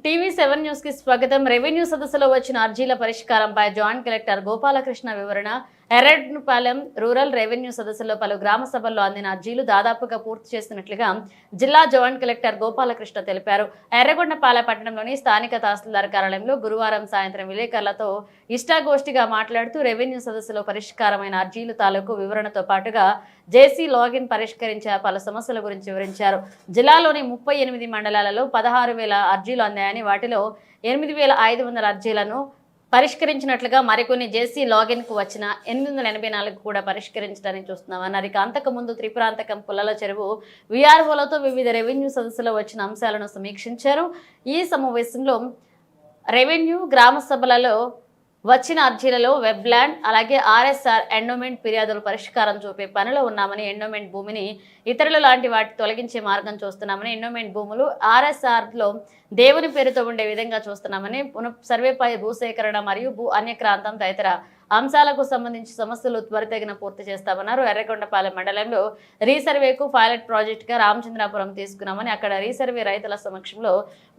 టీవీ7 news కి స్వాగతం. Revenue సదస్సులో వచ్చిన అర్జీల పరిష్కారంపై జాయింట్ కలెక్టర్ గోపాలకృష్ణ వివరణ. ఎర్రడ్నపాలెం రూరల్ రెవెన్యూ సదస్సులో పలు గ్రామ సభల్లో అందిన అర్జీలు దాదాపుగా పూర్తి చేస్తున్నట్లుగా జిల్లా జాయింట్ కలెక్టర్ గోపాలకృష్ణ తెలిపారు. ఎర్రగొండపాలెం పట్టణంలోని స్థానిక తహసీల్దార్ కార్యాలయంలో గురువారం సాయంత్రం విలేకరులతో ఇష్టాగోష్ఠిగా మాట్లాడుతూ రెవెన్యూ సదస్సులో పరిష్కారమైన అర్జీలు తాలూకు వివరణతో పాటుగా జేసీ లాగిన్ పరిష్కరించే పలు సమస్యల గురించి వివరించారు. జిల్లాలోని 38 మండలాలలో 16,000 అర్జీలు అందాయని, వాటిలో 8,500 అర్జీలను పరిష్కరించినట్లుగా, మరికొన్ని జేసీ లాగిన్ కు వచ్చిన 884 కూడా పరిష్కరించడానికి చూస్తున్నామన్నారు. ఇక అంతకు ముందు త్రిపురాంతకం పుల్లల చెరువు వీఆర్ఓలతో వివిధ రెవెన్యూ సదస్సులో వచ్చిన అంశాలను సమీక్షించారు. ఈ సమావేశంలో రెవెన్యూ గ్రామ సభలలో వచ్చిన అర్జీలలో వెబ్లాండ్ అలాగే ఆర్ఎస్ఆర్ ఎండోమెంట్ ఫిర్యాదులు పరిష్కారం చూపే పనిలో ఉన్నామని, ఎండోమెంట్ భూమిని ఇతరుల లాంటి వాటి తొలగించే మార్గం చూస్తున్నామని, ఎండోమెంట్ భూములు ఆర్ఎస్ఆర్లో దేవుని పేరుతో ఉండే విధంగా చూస్తున్నామని, సర్వేపై భూసేకరణ మరియు భూ అన్యక్రాంతం తదితర అంశాలకు సంబంధించి సమస్యలు త్వరితగిన పూర్తి చేస్తామన్నారు. ఎర్రగొండపాలెం మండలంలో రీసర్వేకు పైలట్ ప్రాజెక్టుగా రామచంద్రాపురం తీసుకున్నామని, అక్కడ రీసర్వే రైతుల సమక్షంలో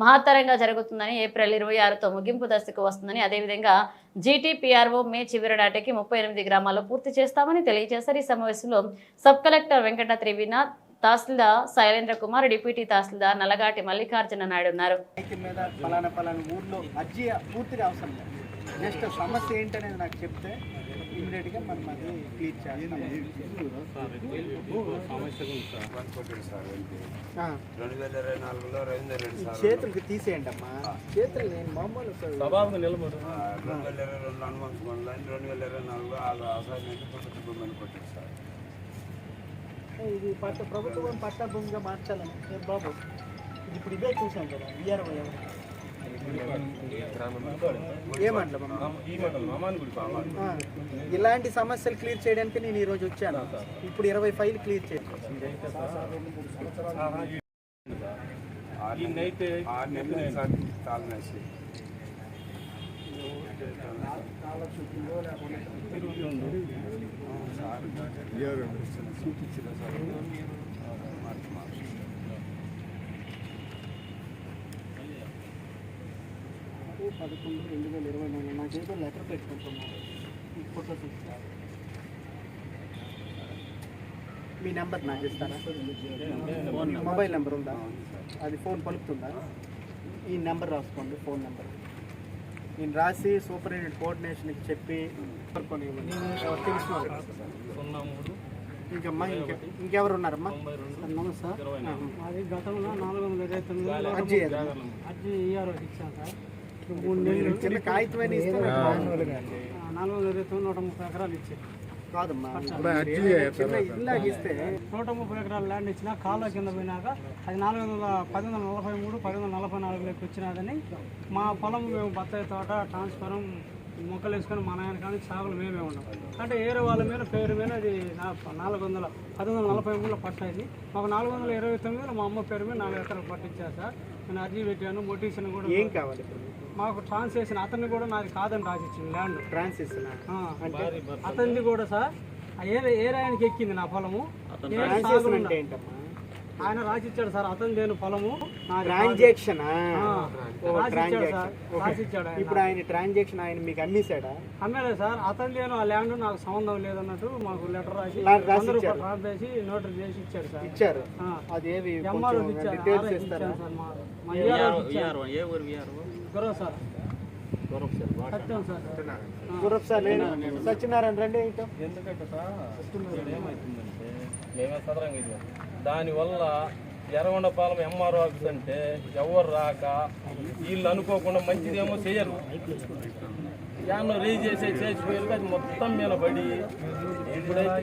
మహత్తరంగా జరుగుతుందని, ఏప్రిల్ 26తో ముగింపు దశకు వస్తుందని, అదేవిధంగా జీటీపీఆర్ఓ మే చివరి నాటికి 38 గ్రామాల్లో పూర్తి చేస్తామని తెలియజేశారు. ఈ సమావేశంలో సబ్ కలెక్టర్ వెంకట త్రివినాథ్, తహసీల్దార్ శైలేంద్ర కుమార్, డిప్యూటీ తహసీల్దార్ నల్లగాటి మల్లికార్జున నాయుడు ఉన్నారు. జస్ట్ సమస్య ఏంటనేది నాకు చెప్తే ఇమీడియట్గా మనం అది క్లియర్ చేస్తాం. చేతులకి తీసేయండి అమ్మా, చేతులు నేను మామూలు 2022 కొట్టారు సార్. ఇది ప్రభుత్వం పట్టా భూమిగా మార్చాలని బాబు, ఇప్పుడు ఇదే చూసాం కదా వీఆర్ఓ ఇలాంటి సమస్యలు క్లియర్ చేయడానికి నేను ఈరోజు వచ్చాను. ఇప్పుడు 20 ఫైల్ క్లియర్ చేయాలి. నాకు 11/2024 నాకేదో లెటర్ పెట్టుకుంటున్నాను. ఫోటో తీస్తారు. మీ నెంబర్ నాకు ఇస్తారా? మొబైల్ నెంబర్ ఉందా? అది ఫోన్ పలుకుతుందా? ఈ నెంబర్ రాసుకోండి, ఫోన్ నెంబర్. నేను రాసి సూపరింటెండెంట్ కోఆర్డినేషన్కి చెప్పి తెలిసిన ఇంకమ్మా ఇంకెవరు ఉన్నారమ్మా? నమస్తే. అది గతంలో 429 అర్జీ ఇచ్చాను సార్. 3 నెలలు చిన్న కాగితమైన ఇస్తే 429 130 ఎకరాలు ఇచ్చారు కాదమ్మా. ఇల్లాగా ఇస్తే 130 ఎకరాల ల్యాండ్ ఇచ్చినా కాలువ కింద పోయినాక అది 1543 1544 వచ్చినదని మా పొలం మేము బత్తాయి తోట ట్రాన్స్ఫారం మొక్కలు వేసుకొని మా నాయన కానీ సాగులు మేమే ఉన్నాం. అంటే ఏరే వాళ్ళ మీద పేరు మీద అది 1543 పట్టాయింది. మాకు 429 మా అమ్మ పేరు మీద 4 ఎకరాలు పట్టించారు సార్. నేను అర్జీ పెట్టాను, మొటిషన్ కూడా. ఏం కావాలి మాకు? ట్రాన్స్లేషన్ అతన్ని కూడా నాది కాదని రాసిచ్చింది ల్యాండ్. ట్రాన్స్లేషన్ అతనిది కూడా సార్. ఏరాయనికి ఎక్కింది నా పొలము. ఆయన రాసిచ్చాడు సార్, అతను దేని పొలము ట్రాన్సాక్షన్ రాసిచ్చాడు. ఇప్పుడు ఆయన ట్రాన్సాక్షన్ ఆయన మీకు అమ్మేశాడా? అమ్మేలేదు సార్. అతను దేని ఆ ల్యాండ్ నాకు సంబంధం లేదన్నట్టు మాకు లెటర్ రాసి నోటరీ చేసి ఇచ్చారు సార్. ఇచ్చారు. అదేవి డీటెయిల్స్ ఇస్తారా? గురప్ సార్ సత్యనారాయణ రండి. ఎందుకంటే సార్ ఏమవుతుందంటే మేమే సదరంగా ఇది దానివల్ల ఎర్రగొండపాలెం ఎంఆర్ఓ ఆఫీస్ అంటే ఎవరు రాక వీళ్ళు అనుకోకుండా మంచిదేమో చేయరు. యాను రేజ్ చేసిపోయారు. అది మొత్తం మీద పడి ఇప్పుడైతే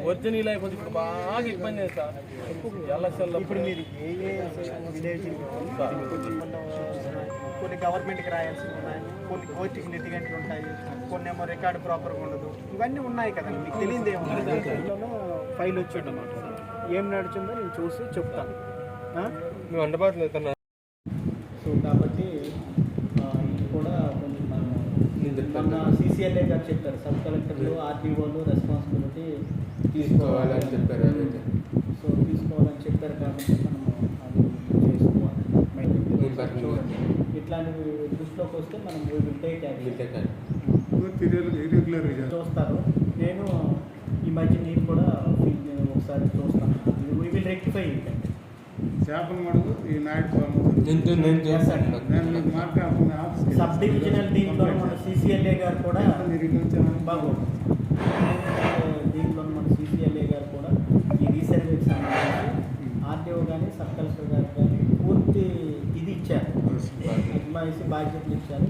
ఒరిజినల్ అయిపోతుంది. ఇప్పుడు బాగా ఇబ్బంది అయింది సార్ ఎలక్షన్లో. ఇప్పుడు మీరు ఏ విలేజ్ కొన్ని గవర్నమెంట్కి రాయాల్సి ఉన్నాయి, కొన్ని కోర్టుకి నెట్టిగంటలు ఉంటాయి, కొన్ని ఏమో రికార్డు ప్రాపర్గా ఉండదు. ఇవన్నీ ఉన్నాయి కదండి, మీకు తెలియదు ఏముంది. ఫైల్ వచ్చాడు అన్నమాట. ఏం నడుచుందో నేను చూసి చెప్తాను. నువ్వు అందుబాటులో సో కాబట్టి ఇది కూడా మన సిసిఎల్ఏ గారు చెప్పారు, సబ్ కలెక్టర్లు ఆర్డీఓలు రెస్పాన్సిబిలిటీ తీసుకోవాలని చెప్పారు. సో తీసుకోవాలని చెప్పారు కాబట్టి మనము అది చేసుకోవాలి. ఇట్లా ఇట్లాంటివి దృష్టిలోకి వస్తే మనం విల్ టేక్ యాక్షన్ ఇర్రెగ్యులర్ చూస్తారు. నేను ఈ మధ్య నేను కూడా ఒకసారి చూస్తాను. We will rectify it. చేపల మడుగు ఈ నాయుడు సబ్ డివిజనల్ దీంట్లో మన సిసిఎల్ఏ గారు కూడా బాగోదు. దీంట్లో మన సిసిఎల్ఏ గారు కూడా ఈ రీసర్వేకి సంబంధించి ఆర్టీఓ కానీ సబ్ కలెక్టర్ గారు కానీ పూర్తి ఇది ఇచ్చారు, అజ్మాయిషి బాధ్యతలు ఇచ్చారు.